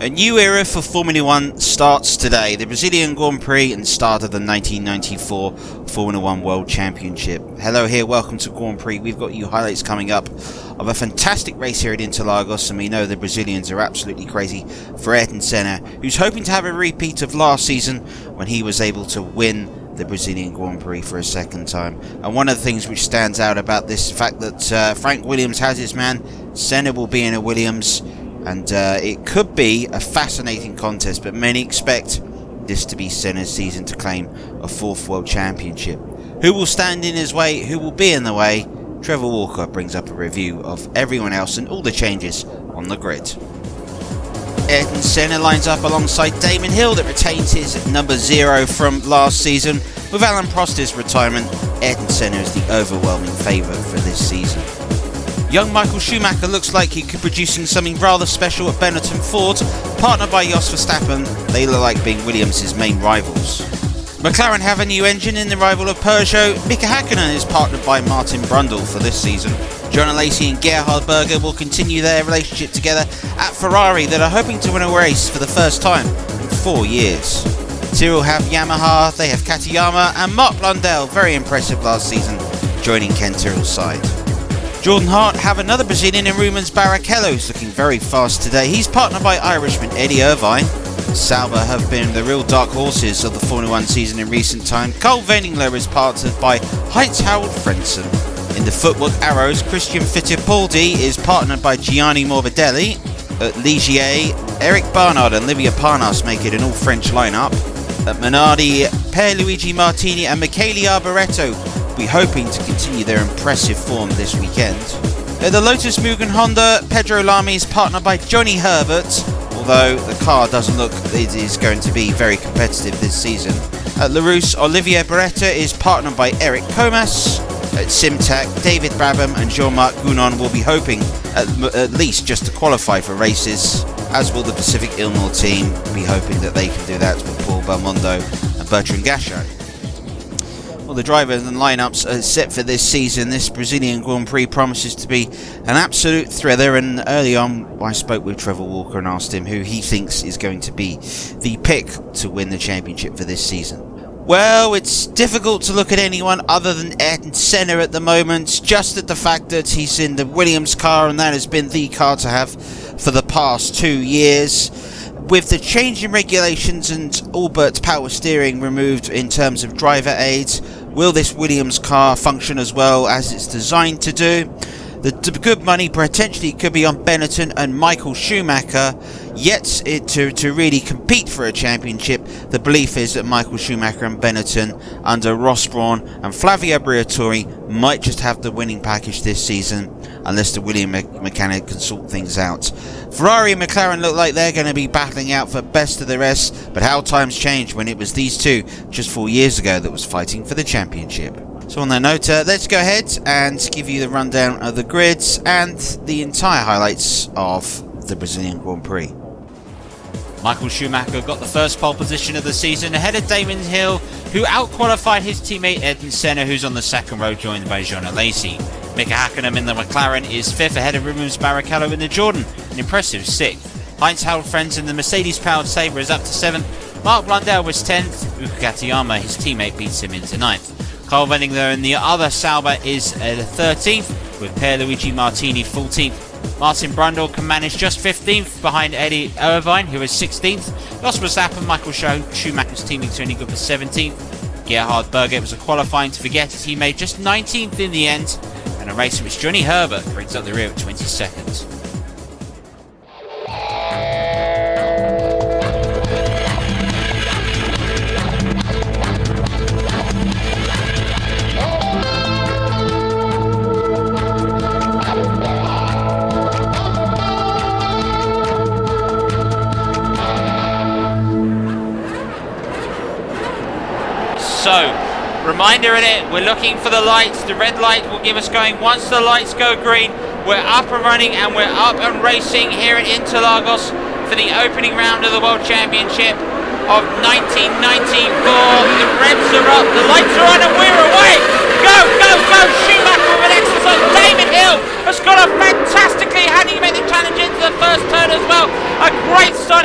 A new era for Formula 1 starts today. The Brazilian Grand Prix and start of the 1994 Formula 1 World Championship. Hello here, welcome to Grand Prix. We've got you highlights coming up of a fantastic race here at Interlagos, and we know the Brazilians are absolutely crazy for Ayrton Senna, who's hoping to have a repeat of last season when he was able to win the Brazilian Grand Prix for a second time. And one of the things which stands out about this fact that Frank Williams has his man, Senna will be in a Williams. And it could be a fascinating contest, but many expect this to be Senna's season to claim a fourth world championship. Who will stand in his way? Who will be in the way? Trevor Walker brings up a review of everyone else and all the changes on the grid. Ayrton Senna lines up alongside Damon Hill that retains his number 0 from last season. With Alain Prost's retirement, Ayrton Senna is the overwhelming favourite for this season. Young Michael Schumacher looks like he could be producing something rather special at Benetton Ford. Partnered by Jos Verstappen, they look like being Williams' main rivals. McLaren have a new engine in the rival of Peugeot. Mika Hakkinen is partnered by Martin Brundle for this season. John Lacey and Gerhard Berger will continue their relationship together at Ferrari that are hoping to win a race for the first time in 4 years. Tyrrell have Yamaha, they have Katayama, and Mark Blundell, very impressive last season, joining Ken Tyrrell's side. Jordan Hart have another Brazilian in Rumens Barrichello, who's looking very fast today. He's partnered by Irishman Eddie Irvine. Sauber have been the real dark horses of the Formula 1 season in recent time. Cole Veningler is partnered by Heinz-Harald Frentzen. In the footwork arrows, Christian Fittipaldi is partnered by Gianni Morbidelli. At Ligier, Eric Barnard and Livia Parnas make it an all-French lineup. At Minardi, Pierluigi Martini and Michele Arboreto will be hoping to continue their impressive form this weekend. At the Lotus Mugen Honda, Pedro Lamy is partnered by Johnny Herbert, although the car doesn't look it is going to be very competitive this season. At Larousse, Olivier Beretta is partnered by Eric Comas. At Simtac, David Brabham and Jean-Marc Gounon will be hoping at least just to qualify for races, as will the Pacific Ilmor team be hoping that they can do that with Paul Belmondo and Bertrand Gachot. Well, the drivers and lineups are set for this season. This Brazilian Grand Prix promises to be an absolute thriller, and early on I spoke with Trevor Walker and asked him who he thinks is going to be the pick to win the championship for this season. Well, it's difficult to look at anyone other than Ayrton Senna at the moment, just at the fact that he's in the Williams car, and that has been the car to have for the past 2 years. With the change in regulations and all but power steering removed in terms of driver aids, will this Williams car function as well as it's designed to do? The good money potentially could be on Benetton and Michael Schumacher, yet to really compete for a championship, the belief is that Michael Schumacher and Benetton under Ross Brawn and Flavio Briatore might just have the winning package this season, unless the Williams mechanic can sort things out. Ferrari and McLaren look like they're going to be battling out for best of the rest, but how times change when it was these two just 4 years ago that was fighting for the championship. So on that note, let's go ahead and give you the rundown of the grids and the entire highlights of the Brazilian Grand Prix. Michael Schumacher got the first pole position of the season ahead of Damon Hill, who outqualified his teammate Ayrton Senna, who's on the second row, joined by John Lacey. Mika Hakkinen in the McLaren is 5th ahead of Rumens Barrichello in the Jordan, an impressive 6th. Heinz-Harald Frentzen in the Mercedes-powered Sabre is up to 7th. Mark Blundell was 10th. Uka Katayama, his teammate, beats him into 9th. Cole Veningler in the other Sauber is 13th, with Pierluigi Martini 14th. Martin Brundle can manage just 15th behind Eddie Irvine, who is 16th. Jos Verstappen, Michael Schumacher's teammate, only good for 17th. Gerhard Berger was a qualifying to forget it. He made just 19th in the end, and a race in which Johnny Herbert brings up the rear at 22nd. So, reminder in it, we're looking for the lights. The red light will give us going. Once the lights go green, we're up and running and we're up and racing here at Interlagos for the opening round of the World Championship of 1994. The reds are up, the lights are on, and we're away. Go, go, go! Schumacher with an exercise. Damon Hill has got a fantastically. How do you make the challenge into the first turn as well? A great start.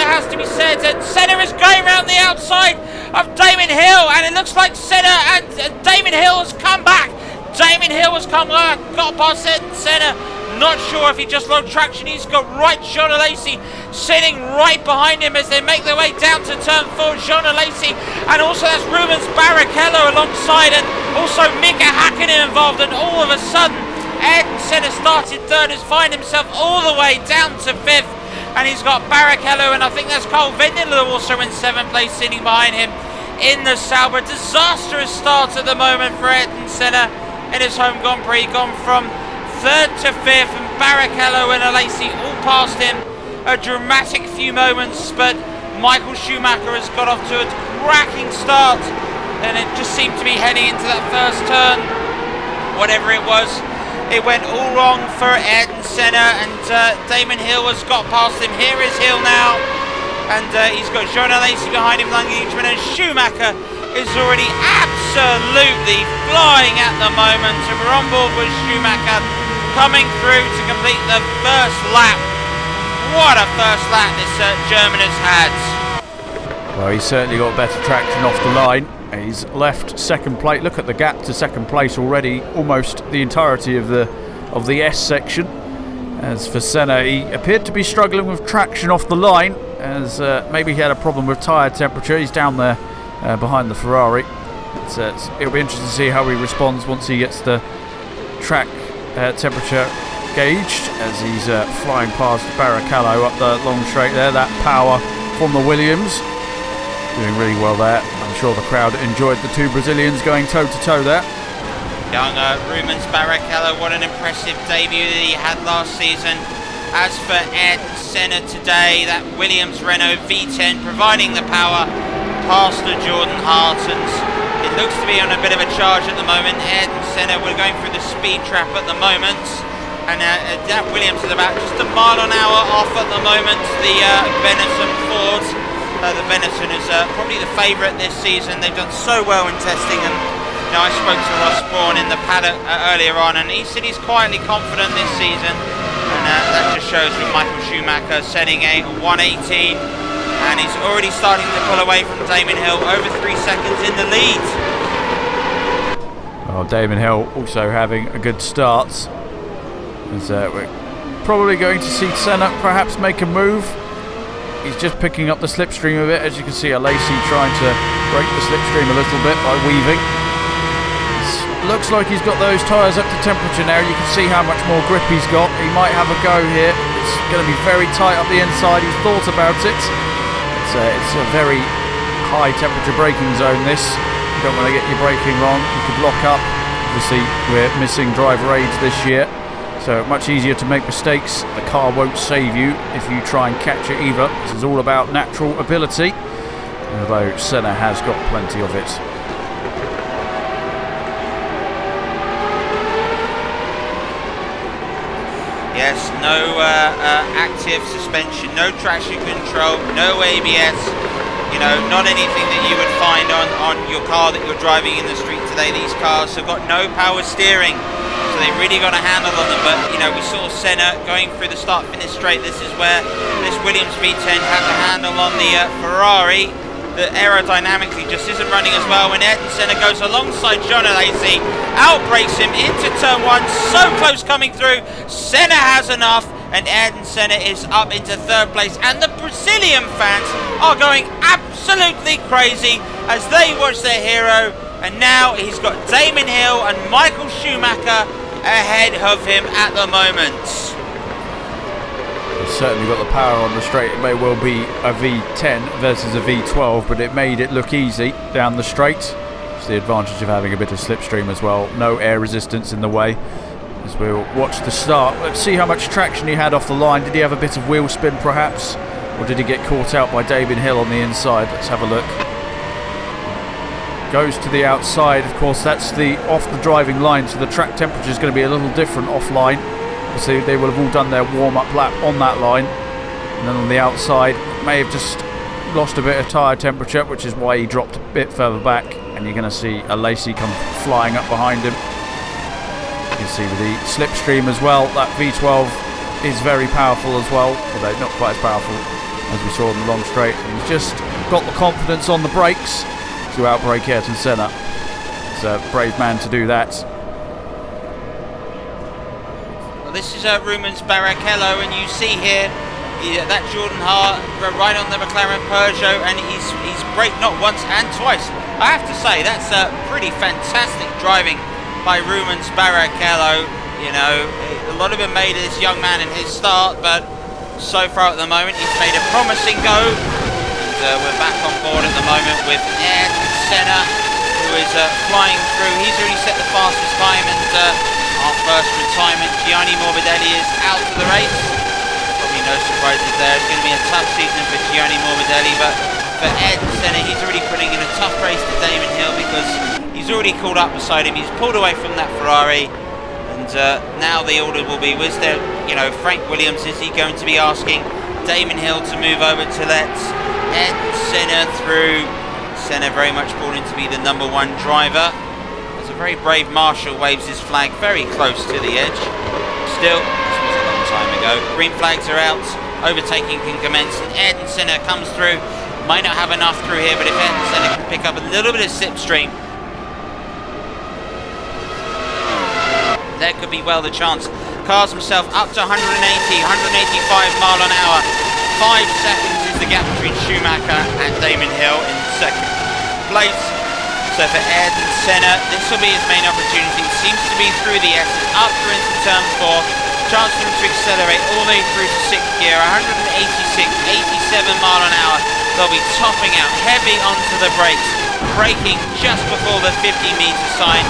looks like Senna and Damon Hill has come back. Damon Hill has come back, got past Ayrton Senna. Not sure if he just lost traction. He's got right Jean Alesi sitting right behind him as they make their way down to turn 4. Jean Alesi, and also that's Rubens Barrichello alongside, and also Mika Hakkinen involved. And all of a sudden, Ayrton Senna started third, has find himself all the way down to 5th, and he's got Barrichello, and I think that's Cole Vendler also in 7th place sitting behind him in the Sauber. Disastrous start at the moment for Ayrton Senna in his home Grand Prix, gone from 3rd to 5th, and Barrichello and Alesi all past him. A dramatic few moments, but Michael Schumacher has got off to a cracking start, and it just seemed to be heading into that first turn. Whatever it was, it went all wrong for Ayrton Senna, and Damon Hill has got past him. Here is Hill now, and he's got Jean Alesi behind him, Englishman, and Schumacher is already absolutely flying at the moment, and we're on board with Schumacher coming through to complete the first lap. What a first lap this German has had. Well, he's certainly got better traction off the line. He's left 2nd place. Look at the gap to 2nd place already, almost the entirety of the S section. As for Senna, he appeared to be struggling with traction off the line, as maybe he had a problem with tyre temperature. He's down there behind the Ferrari. It'll be interesting to see how he responds once he gets the track temperature gauged, as he's flying past Barrichello up the long straight there. That power from the Williams, doing really well there. I'm sure the crowd enjoyed the 2 Brazilians going toe to toe there. Young Rubens Barrichello, what an impressive debut that he had last season. As for Ayrton Senna today, that Williams Renault V10 providing the power past the Jordan Hartons. It looks to be on a bit of a charge at the moment. Ayrton Senna, we're going through the speed trap at the moment, and that Williams is about just a mile an hour off at the moment. The Benetton Ford. The Benetton is probably the favourite this season. They've done so well in testing, and I spoke to Ross Brawn in the paddock earlier on, and he said he's quietly confident this season, and that just shows with Michael Schumacher setting a 118, and he's already starting to pull away from Damon Hill, over 3 seconds in the lead. Well, Damon Hill also having a good start, as we're probably going to see Senna perhaps make a move. He's just picking up the slipstream a bit. As you can see, Alesi trying to break the slipstream a little bit by weaving. Looks like he's got those tyres up to temperature now. You can see how much more grip he's got. He might have a go here. It's going to be very tight up the inside. He's thought about it. It's a very high temperature braking zone, this. You don't want to get your braking wrong. You could lock up. Obviously, we're missing driver aids this year, so much easier to make mistakes. The car won't save you if you try and catch it either. This is all about natural ability, although Senna has got plenty of it. Yes, no active suspension, no traction control, no ABS. Not anything that you would find on your car that you're driving in the street today. These cars have got no power steering, so they've really got a handle on them. But we saw Senna going through the start-finish straight. This is where this Williams V10 had the handle on the Ferrari. The aerodynamically just isn't running as well when Ayrton Senna goes alongside Jean Alesi, outbrakes him into turn 1, so close coming through. Senna has enough, and Ayrton Senna is up into 3rd place, and the Brazilian fans are going absolutely crazy as they watch their hero, and now he's got Damon Hill and Michael Schumacher ahead of him at the moment. He's certainly got the power on the straight. It may well be a V10 versus a V12, but it made it look easy down the straight. It's the advantage of having a bit of slipstream as well. No air resistance in the way. As we'll watch the start, let's see how much traction he had off the line. Did he have a bit of wheel spin perhaps? Or did he get caught out by Damon Hill on the inside? Let's have a look. Goes to the outside. Of course, that's the off the driving line, so the track temperature is going to be a little different offline. So they will have all done their warm-up lap on that line, and then on the outside may have just lost a bit of tyre temperature, which is why he dropped a bit further back, and you're going to see Alesi come flying up behind him. You can see with the slipstream as well, that V12 is very powerful as well, although not quite as powerful as we saw in the long straight. He's just got the confidence on the brakes, to outbrake Ayrton Senna. He's a brave man to do that. Well, this is Rumens Barrichello, and you see here that Jordan Hart right on the McLaren Peugeot, and he's braked not once and twice. I have to say, that's pretty fantastic driving by Rumens Barrichello. You know, a lot of it made this young man in his start, but so far at the moment he's made a promising go. And we're back on board at the moment with Ayrton Senna, who is flying through. He's already set the fastest time, and our first retirement, Gianni Morbidelli, is out of the race. Probably no surprises there. It's going to be a tough season for Gianni Morbidelli, but for Ayrton Senna, he's already putting in a tough race to Damon Hill because he's already caught up beside him. He's pulled away from that Ferrari, and now the order will be, was there, Frank Williams, is he going to be asking Damon Hill to move over to let Ayrton Senna through? Senna very much brought in to be the #1 driver. As a very brave Marshal waves his flag very close to the edge. Still, this was a long time ago. Green flags are out, overtaking can commence, and Ayrton Senna comes through. Might not have enough through here, but if Ayrton Senna can pick up a little bit of slipstream, there could be well the chance. Cars himself up to 180, 185 mile an hour. 5 seconds is the gap between Schumacher and Damon Hill in second place. So for Ayrton Senna, this will be his main opportunity. It seems to be through the S's, up through into turn 4. Chance for him to accelerate all the way through to 6th gear, 186, 87 mile an hour. They'll be topping out heavy onto the brakes, braking just before the 50 meter sign,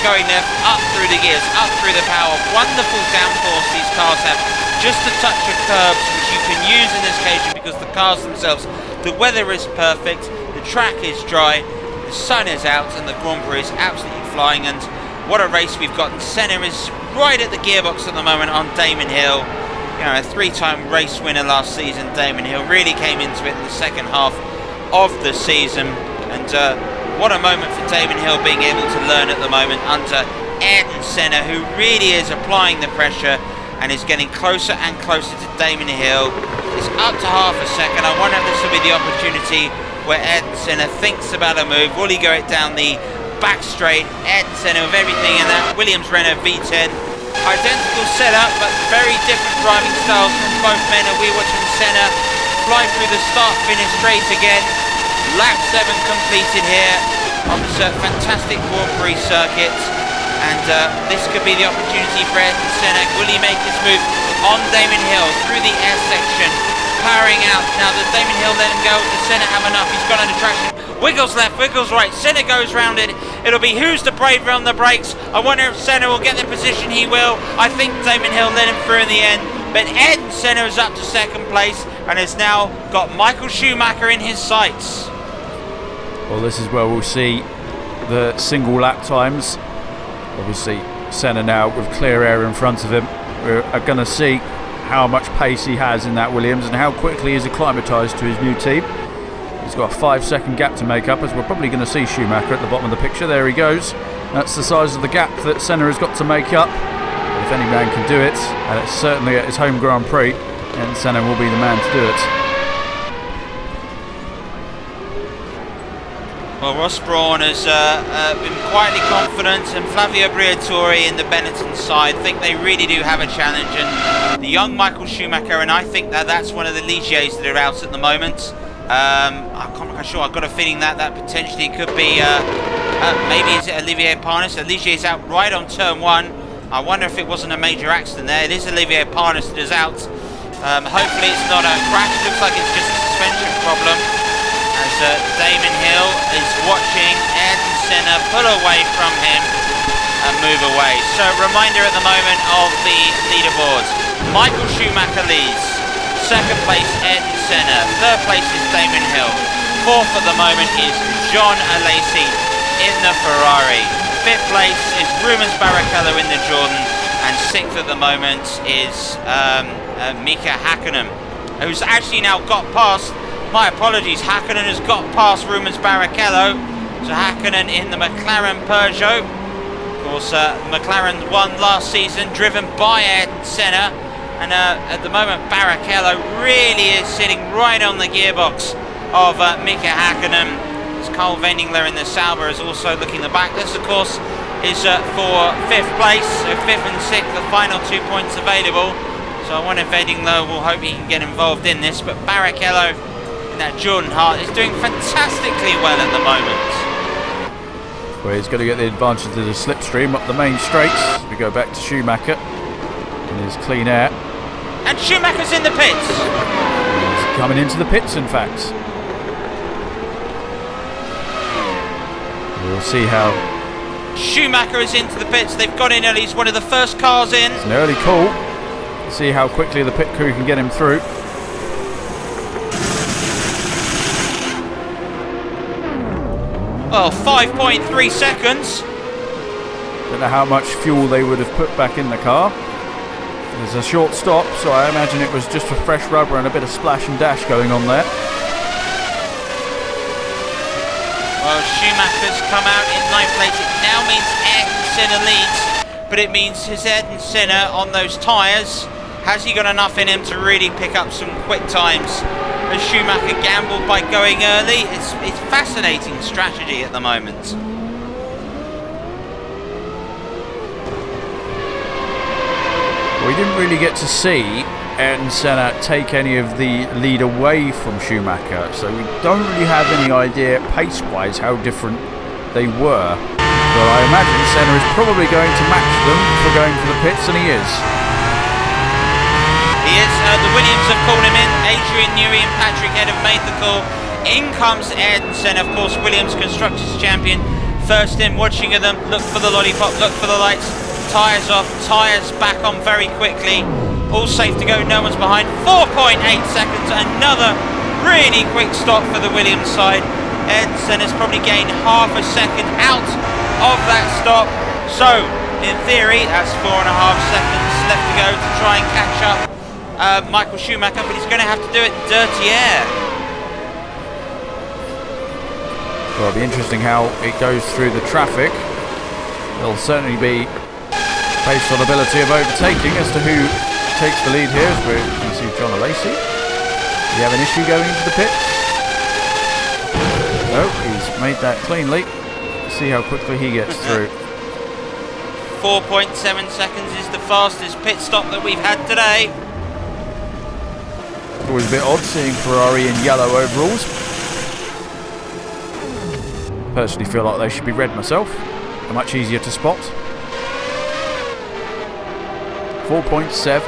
going left, up through the gears, up through the power. Wonderful downforce these cars have, just a touch of curbs, which you can use in this occasion because the cars themselves, the weather is perfect, the track is dry, the sun is out, and the Grand Prix is absolutely flying. And what a race we've got. And Senna is right at the gearbox at the moment on Damon Hill. A 3-time race winner last season. Damon Hill really came into it in the second half of the season, and what a moment for Damon Hill being able to learn at the moment under Ayrton Senna, who really is applying the pressure and is getting closer and closer to Damon Hill. It's up to half a second. I wonder if this will be the opportunity where Ayrton Senna thinks about a move. Will he go it down the back straight? Ayrton Senna with everything in that Williams Renault V10. Identical setup, but very different driving styles from both men, and we're watching Senna fly through the start-finish straight again. Lap 7 completed here on this fantastic Grand Prix circuit, and this could be the opportunity for Ayrton Senna. Will he make his move on Damon Hill through the air section, powering out? Now does Damon Hill let him go? Does Senna have enough? He's got under traction. Wiggles left, wiggles right. Senna goes round it. It'll be who's the braver on the brakes. I wonder if Senna will get the position. He will. I think Damon Hill let him through in the end. But Ayrton Senna is up to second place and has now got Michael Schumacher in his sights. Well, this is where we'll see the single lap times. Obviously, Senna now with clear air in front of him. We're going to see how much pace he has in that Williams and how quickly he's acclimatised to his new team. He's got a 5-second gap to make up, as we're probably going to see Schumacher at the bottom of the picture. There he goes. That's the size of the gap that Senna has got to make up. If any man can do it, and it's certainly at his home Grand Prix, and Senna will be the man to do it. Well, Ross Brawn has been quietly confident, and Flavio Briatore in the Benetton side think they really do have a challenge. And the young Michael Schumacher, and I think that's one of the Ligiers that are out at the moment. I'm not sure. I've got a feeling that potentially could be maybe is it Olivier Parnas? Olivier's out right on turn 1. I wonder if it wasn't a major accident there. It is Olivier Parnas that is out. Hopefully it's not a crash. It looks like it's just a suspension problem, as Damon Hill is watching Ayrton Senna pull away from him and move away. So reminder at the moment of the leaderboards. Michael Schumacher leads. Second place, Ayrton Senna. Third place is Damon Hill. Fourth at the moment is John Alesi in the Ferrari. Fifth place is Rumens Barrichello in the Jordan. And sixth at the moment is Mika Hakkinen, who's actually now got past, my apologies, Hakkinen has got past Rumens Barrichello. So Hakkinen in the McLaren Peugeot. Of course, McLaren won last season, driven by Ayrton Senna. And at the moment, Barrichello really is sitting right on the gearbox of Mika Hakkinen. He's Carl Veningler in the Sauber is also looking the back. This, of course, is for 5th place, so 5th and 6th, the final 2 points available. So I wonder if Veningler will hope he can get involved in this, but Barrichello in that Jordan Hart is doing fantastically well at the moment. Well, he's got to get the advantage of the slipstream up the main straights. We go back to Schumacher in his clean air. And Schumacher's in the pits. He's coming into the pits, in fact. We'll see how... Schumacher is into the pits. They've got in early. He's one of the first cars in. It's an early call. See how quickly the pit crew can get him through. Well, 5.3 seconds. Don't know how much fuel they would have put back in the car. There's a short stop, so I imagine it was just for fresh rubber and a bit of splash and dash going on there. Well, Schumacher's come out in 9th place. It now means Ayrton Senna leads, but it means his Ayrton Senna on those tyres. Has he got enough in him to really pick up some quick times? As Schumacher gambled by going early. It's fascinating strategy at the moment. We didn't really get to see Ayrton Senna take any of the lead away from Schumacher, so we don't really have any idea pace-wise how different they were. But I imagine Senna is probably going to match them for going for the pits, and he is. He is. The Williams have called him in. Adrian Newey and Patrick Head have made the call. In comes Ayrton Senna, of course, Williams Constructors Champion. First in, watching at them. Look for the lollipop, look for the lights. Tyres off, tyres back on very quickly. All safe to go, no one's behind. 4.8 seconds, another really quick stop for the Williams side. Ayrton Senna's probably gained half a second out of that stop. So, in theory, that's 4.5 seconds left to go to try and catch up Michael Schumacher, but he's going to have to do it dirty air. Well, it'll be interesting how it goes through the traffic. It'll certainly be based on ability of overtaking as to who takes the lead here. As we can see John Lacey. Do you have an issue going into the pits? No, he's made that cleanly. See how quickly he gets through. 4.7 seconds is the fastest pit stop that we've had today. Always a bit odd seeing Ferrari in yellow overalls. Personally feel like they should be red myself. They're much easier to spot. 4.7.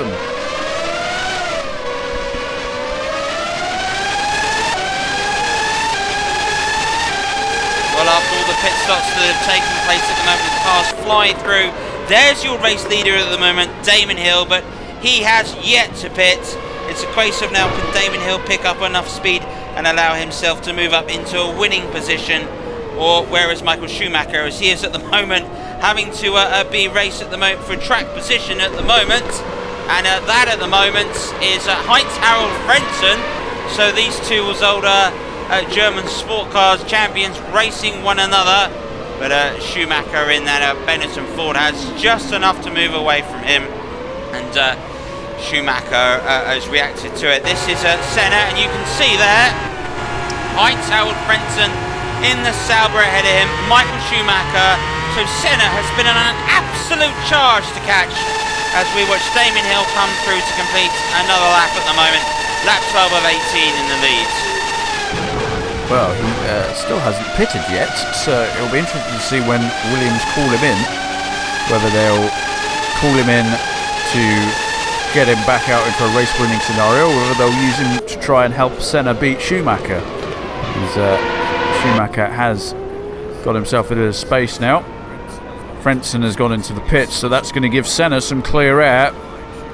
Well, after all the pit stops that have taken place at the moment, the cars fly through. There's your race leader at the moment, Damon Hill, but he has yet to pit. It's a case of now, can Damon Hill pick up enough speed and allow himself to move up into a winning position? Or where is Michael Schumacher, as he is at the moment having to be raced at the moment for track position at the moment, and that at the moment is Heinz Harald Frentzen. So these two was older German sport cars champions racing one another, but Schumacher in that Benetton Ford has just enough to move away from him, and Schumacher has reacted to it. This is Senna, and you can see there Heinz Harald Frentzen in the Sauber ahead of him, Michael Schumacher. So Senna has been on an absolute charge to catch as we watch Damon Hill come through to complete another lap at the moment. Lap 12 of 18 in the lead. Well, he still hasn't pitted yet, so it'll be interesting to see when Williams call him in, whether they'll call him in to get him back out into a race-winning scenario, or whether they'll use him to try and help Senna beat Schumacher. Schumacher has got himself into space now. Frentzen has gone into the pits, so that's going to give Senna some clear air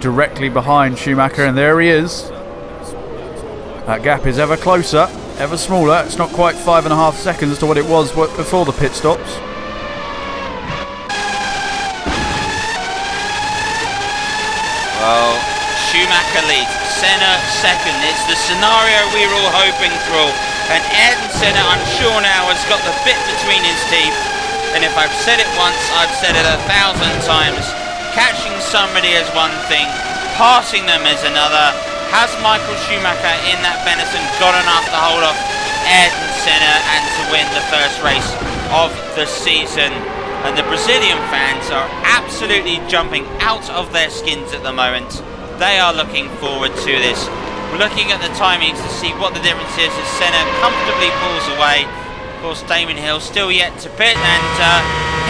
directly behind Schumacher, and there he is. That gap is ever closer, ever smaller. It's not quite 5.5 seconds to what it was before the pit stops. Well, Schumacher leads, Senna second. It's the scenario we were all hoping for. And Ayrton Senna, I'm sure now, has got the bit between his teeth. And if I've said it once, I've said it 1,000 times. Catching somebody is one thing, passing them is another. Has Michael Schumacher in that Benetton got enough to hold off Ayrton Senna and to win the first race of the season. And the Brazilian fans are absolutely jumping out of their skins at the moment. They are looking forward to this. We're looking at the timings to see what the difference is as Senna comfortably pulls away. Of course, Damon Hill still yet to pit, and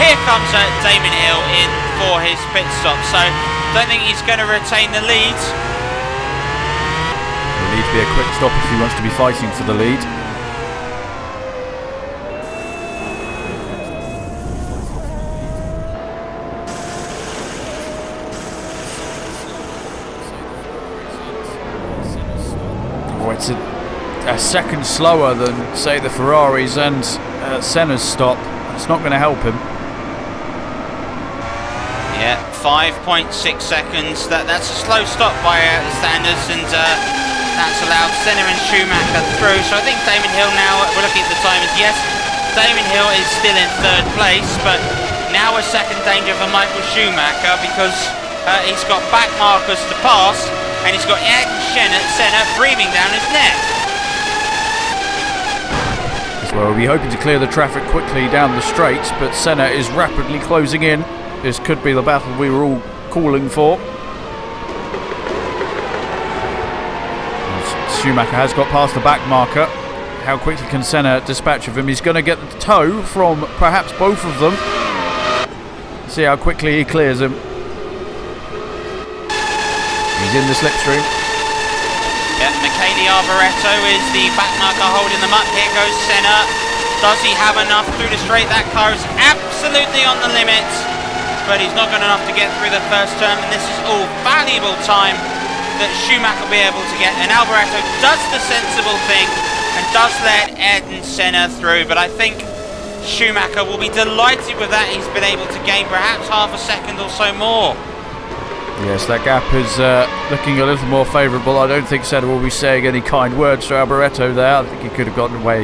here comes Damon Hill in for his pit stop. So, don't think he's going to retain the lead. It'll need to be a quick stop if he wants to be fighting for the lead. It's a second slower than, say, the Ferraris and Senna's stop. It's not going to help him. Yeah, 5.6 seconds. That's a slow stop by standards, and that's allowed Senna and Schumacher through. So I think Damon Hill now, we're looking at the timers. Yes, Damon Hill is still in third place, but now a second danger for Michael Schumacher because he's got back markers to pass. And he's got Ayrton Senna breathing down his neck. Well, we'll be hoping to clear the traffic quickly down the straights, but Senna is rapidly closing in. This could be the battle we were all calling for. Schumacher has got past the back marker. How quickly can Senna dispatch of him? He's going to get the tow from perhaps both of them. See how quickly he clears him. He's in the slipstream. Yeah, Michael Arboreto is the back marker holding them up. Here goes Senna. Does he have enough through the straight? That car is absolutely on the limit, but he's not got enough to get through the first turn, and this is all valuable time that Schumacher will be able to get. And Alboreto does the sensible thing and does let Ayrton Senna through, but I think Schumacher will be delighted with that. He's been able to gain perhaps half a second or so more. Yes, that gap is looking a little more favourable. I don't think Senna will be saying any kind words to Alboreto there. I think he could have gotten away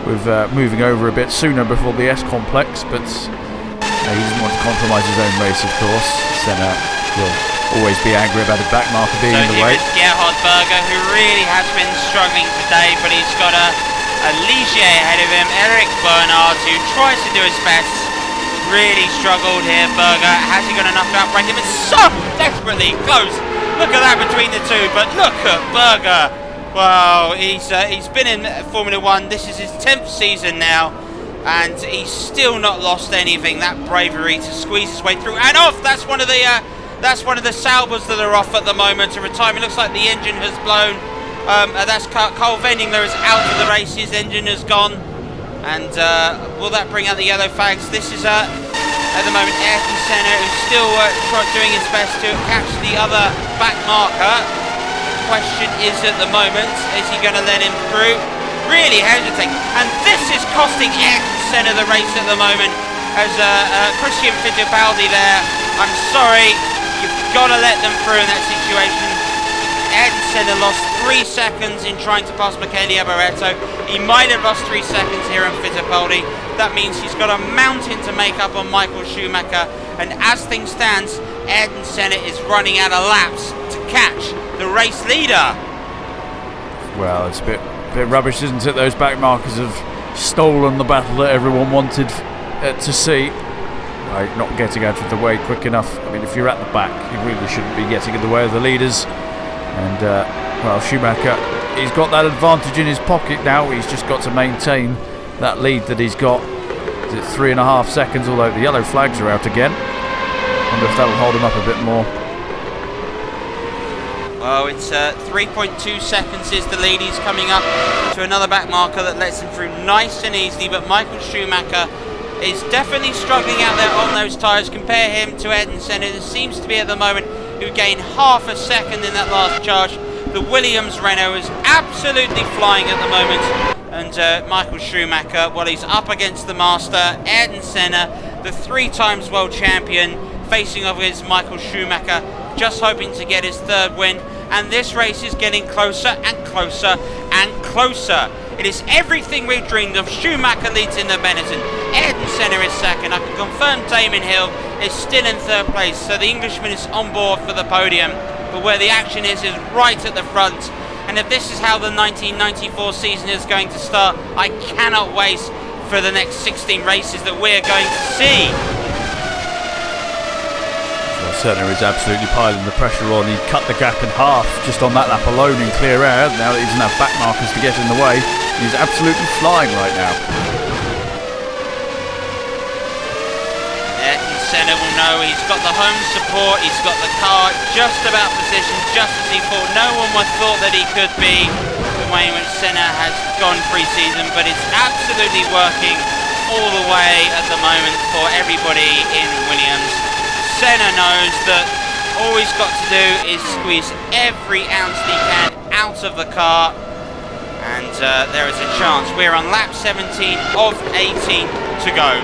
with moving over a bit sooner before the S-complex, but he doesn't want to compromise his own race, of course. Senna will always be angry about his back marker being in the way. So here is Gerhard, who really has been struggling today, but he's got a Ligier ahead of him, Eric Bernard, who tries to do his best. Really struggled here, Berger. Has he got enough to outbrake him? It's so desperately close. Look at that between the two, but look at Berger. Wow, he's been in Formula 1. This is his 10th season now, and he's still not lost anything. That bravery to squeeze his way through and off. That's one of the Saubers that are off at the moment. A retirement. Looks like the engine has blown. That's Cole Vendingler is out of the race. His engine has gone. And will that bring out the yellow flags? This is at the moment Ayrton Senna, who's still doing his best to catch the other back marker. The question is at the moment, is he going to let him through? Really hesitating. And this is costing Ayrton Senna the race at the moment. As Christian Fittipaldi there, I'm sorry, you've got to let them through in that situation. Ayrton Senna lost 3 seconds in trying to pass Michael Arboreto. He might have lost 3 seconds here on Fittipaldi. That means he's got a mountain to make up on Michael Schumacher. And as things stand, Ayrton Senna is running out of laps to catch the race leader. Well, it's a bit rubbish, isn't it? Those back markers have stolen the battle that everyone wanted to see. By not getting out of the way quick enough. I mean, if you're at the back, you really shouldn't be getting in the way of the leaders. And, well, Schumacher, he's got that advantage in his pocket now. He's just got to maintain that lead that he's got. It's 3.5 seconds, although the yellow flags are out again. Wonder if that'll hold him up a bit more. Well, it's 3.2 seconds is the lead. He's coming up to another back marker that lets him through nice and easily. But Michael Schumacher is definitely struggling out there on those tyres. Compare him to Ayrton Senna. It seems to be at the moment who gained half a second in that last charge. The Williams Renault is absolutely flying at the moment. And Michael Schumacher, well, he's up against the master, Ayrton Senna, the 3 times world champion, facing off against Michael Schumacher, just hoping to get his 3rd win. And this race is getting closer and closer and closer. It is everything we've dreamed of. Schumacher leads in the Benetton. Ayrton Senna is 2nd. I can confirm Damon Hill is still in 3rd place. So the Englishman is on board for the podium. But where the action is right at the front. And if this is how the 1994 season is going to start, I cannot wait for the next 16 races that we're going to see. Well, Senna is absolutely piling the pressure on. He cut the gap in half just on that lap alone in clear air. Now that he doesn't have back markers to get in the way, he's absolutely flying right now. Ayrton Senna will know he's got the home support, he's got the car just about positioned, just as he thought. No one would have thought that he could be the way in which Senna has gone pre-season, but it's absolutely working all the way at the moment for everybody in Williams. Senna knows that all he's got to do is squeeze every ounce he can out of the car, and there is a chance. We're on lap 17 of 18 to go.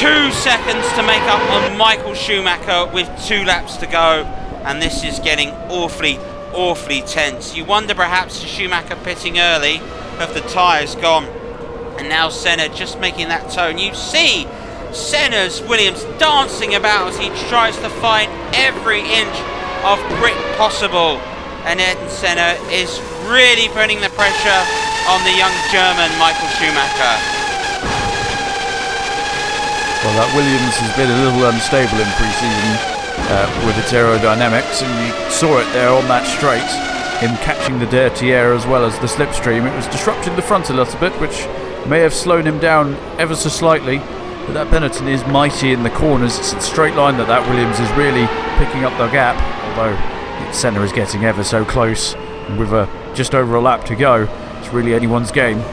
2 seconds to make up on Michael Schumacher with 2 laps to go, and this is getting awfully tense. You wonder perhaps Schumacher pitting early, have the tyres gone, and now Senna just making that tone. You see Senna's Williams dancing about as he tries to find every inch of grip possible, and Ayrton Senna is really putting the pressure on the young German Michael Schumacher. Well, that Williams has been a little unstable in pre-season with its aerodynamics, and you saw it there on that straight, him catching the dirty air as well as the slipstream. It was disrupting the front a little bit, which may have slowed him down ever so slightly, but that Benetton is mighty in the corners. It's a straight line that Williams is really picking up the gap, although Senna is getting ever so close, and with just over a lap to go, it's really anyone's game.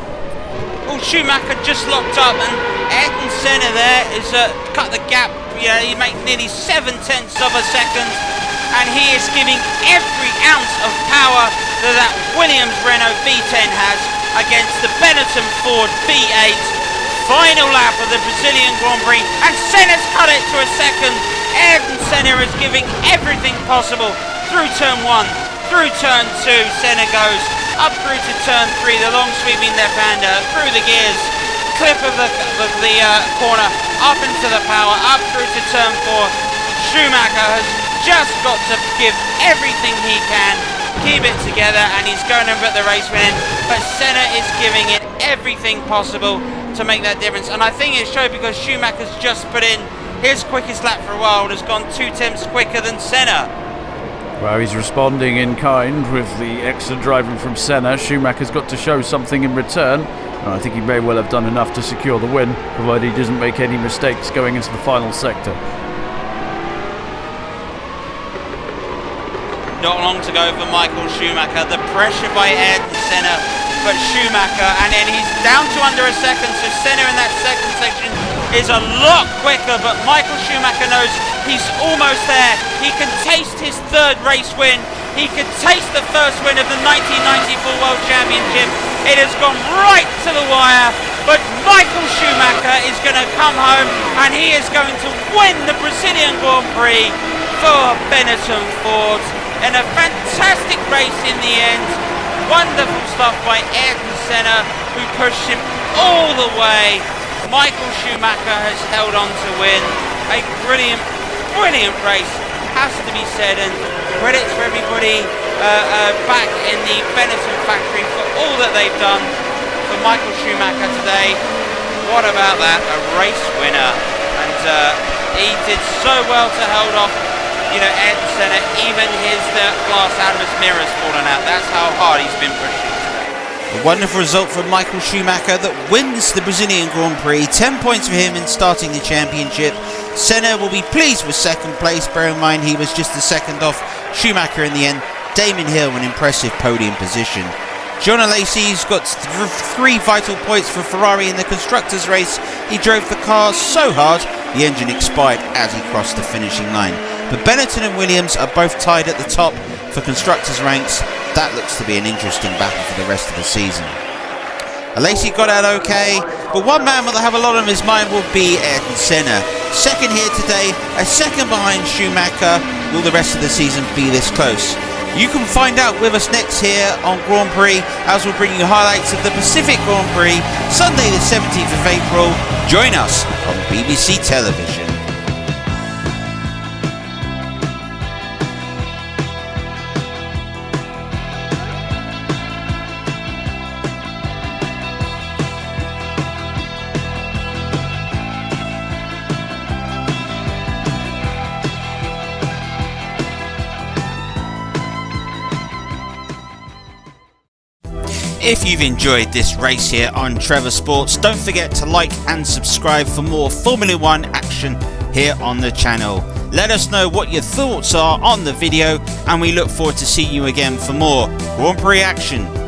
Oh, Schumacher just locked up, and Ayrton Senna there is cut the gap. Yeah, he made nearly 0.7 of a second, and he is giving every ounce of power that Williams Renault V10 has against the Benetton Ford V8. Final lap of the Brazilian Grand Prix, and Senna's cut it to a second. Ayrton Senna is giving everything possible through turn 1, through turn 2. Senna goes up through to turn 3, the long sweeping left-hander, through the gears, clip of the corner, up into the power, up through to turn 4. Schumacher has just got to give everything he can, keep it together, and he's going to put the race win in. But Senna is giving it everything possible to make that difference, and I think it showed because Schumacher's just put in his quickest lap for a while and has gone 2 tenths quicker than Senna. Well, he's responding in kind with the excellent driving from Senna. Schumacher's got to show something in return, and I think he may well have done enough to secure the win, provided he doesn't make any mistakes going into the final sector. Not long to go for Michael Schumacher. The pressure by Ayrton Senna, but Schumacher, and then he's down to under a second, so Senna in that second section is a lot quicker, but Michael Schumacher knows he's almost there. He can taste his 3rd race win. He can taste the first win of the 1994 World Championship. It has gone right to the wire, but Michael Schumacher is going to come home, and he is going to win the Brazilian Grand Prix for Benetton Ford in a fantastic race in the end. Wonderful stuff by Ayrton Senna, who pushed him all the way. Michael Schumacher has held on to win. A brilliant race, has to be said, and credits for everybody back in the Benetton factory for all that they've done for Michael Schumacher today. What about that? A race winner, and he did so well to hold off, Ayrton Senna. Even his glass out of his mirror has fallen out. That's how hard he's been pushing. A wonderful result from Michael Schumacher that wins the Brazilian Grand Prix. 10 points for him in starting the championship. Senna will be pleased with 2nd place. Bear in mind he was just the 2nd off Schumacher in the end. Damon Hill, an impressive podium position. John Alesi's got 3 vital points for Ferrari in the constructors race. He drove the car so hard the engine expired as he crossed the finishing line. But Benetton and Williams are both tied at the top for constructors ranks. That looks to be an interesting battle for the rest of the season. Alesi got out okay, but one man will have a lot on his mind will be Ayrton Senna. 2nd here today, a 2nd behind Schumacher. Will the rest of the season be this close? You can find out with us next here on Grand Prix, as we'll bring you highlights of the Pacific Grand Prix, Sunday the 17th of April. Join us on BBC Television. If you've enjoyed this race here on Trevor Sports, don't forget to like and subscribe for more Formula 1 action here on the channel. Let us know what your thoughts are on the video, and we look forward to seeing you again for more Grand Prix action